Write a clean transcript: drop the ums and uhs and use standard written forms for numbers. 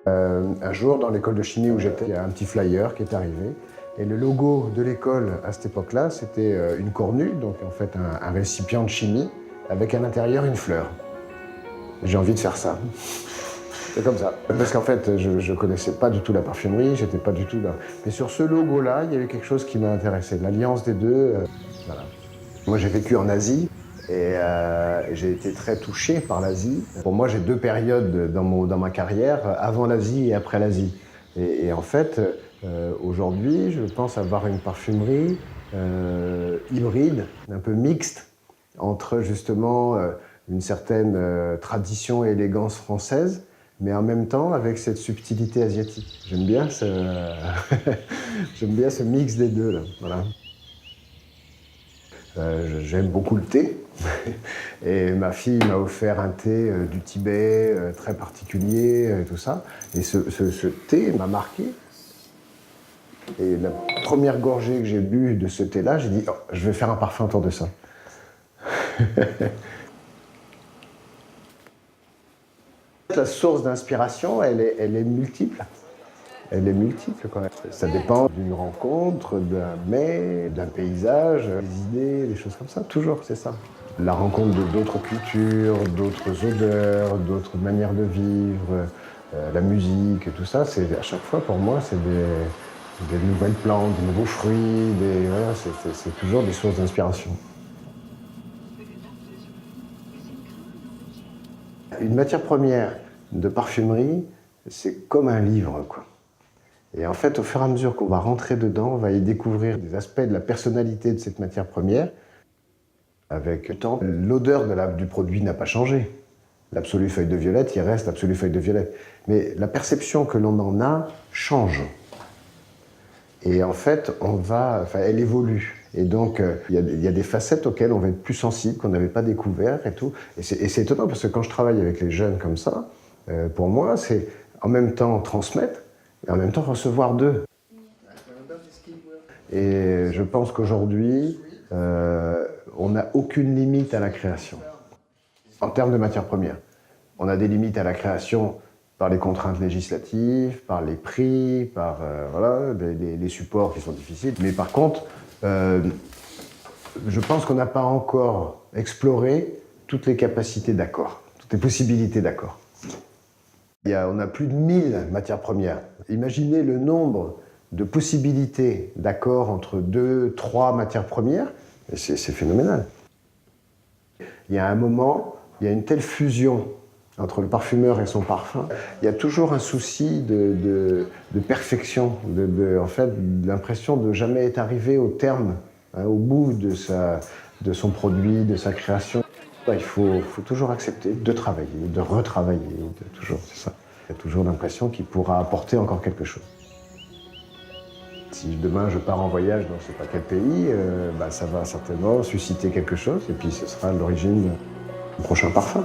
Un jour, dans l'école de chimie où j'étais, il y a un petit flyer qui est arrivé. Et le logo de l'école, à cette époque-là, c'était une cornue, donc en fait un récipient de chimie, avec à l'intérieur une fleur. J'ai envie de faire ça. C'est comme ça. Parce qu'en fait, je ne connaissais pas du tout la parfumerie, j'étais pas du tout là. Mais sur ce logo-là, il y avait quelque chose qui m'a intéressé. L'alliance des deux, voilà. Moi, j'ai vécu en Asie et j'ai été très touché par l'Asie. Pour moi, j'ai deux périodes dans ma carrière, avant l'Asie et après l'Asie. Et en fait, aujourd'hui, je pense avoir une parfumerie hybride, un peu mixte, entre justement une certaine tradition et élégance française, mais en même temps avec cette subtilité asiatique. J'aime bien j'aime bien ce mix des deux, là. Voilà. J'aime beaucoup le thé. Et ma fille m'a offert un thé du Tibet, très particulier, tout ça. Et ce thé m'a marqué. Et la première gorgée que j'ai bu de ce thé-là, j'ai dit oh, je vais faire un parfum autour de ça. La source d'inspiration, elle est multiple. Elle est multiple, quoi. Ça dépend d'une rencontre, d'un mets, d'un paysage, des idées, des choses comme ça. Toujours, c'est ça. La rencontre d'autres cultures, d'autres odeurs, d'autres manières de vivre, la musique, tout ça, c'est à chaque fois, pour moi, c'est des nouvelles plantes, des nouveaux fruits, voilà, c'est toujours des sources d'inspiration. Une matière première de parfumerie, c'est comme un livre, quoi. Et en fait, au fur et à mesure qu'on va rentrer dedans, on va y découvrir des aspects de la personnalité de cette matière première. Avec le temps, l'odeur du produit n'a pas changé. L'absolue feuille de violette, il reste l'absolue feuille de violette. Mais la perception que l'on en a change. Et en fait, elle évolue. Et donc, il y a des facettes auxquelles on va être plus sensible, qu'on n'avait pas découvert et tout. Et c'est étonnant parce que quand je travaille avec les jeunes comme ça, pour moi, c'est en même temps transmettre et en même temps recevoir d'eux. Et je pense qu'aujourd'hui, on n'a aucune limite à la création. En termes de matières premières, on a des limites à la création par les contraintes législatives, par les prix, par voilà, les supports qui sont difficiles. Mais par contre, je pense qu'on n'a pas encore exploré toutes les capacités d'accord, toutes les possibilités d'accord. On a plus de 1000 matières premières. Imaginez le nombre de possibilités d'accord entre 2, 3 matières premières, c'est phénoménal. Il y a un moment, il y a une telle fusion entre le parfumeur et son parfum, il y a toujours un souci de perfection, en fait, l'impression de jamais être arrivé au terme, hein, au bout de son produit, de sa création. Il faut toujours accepter de travailler, de retravailler, toujours, c'est ça. Il y a toujours l'impression qu'il pourra apporter encore quelque chose. Si demain je pars en voyage dans je ne sais pas quel pays, ça va certainement susciter quelque chose et puis ce sera l'origine du prochain parfum.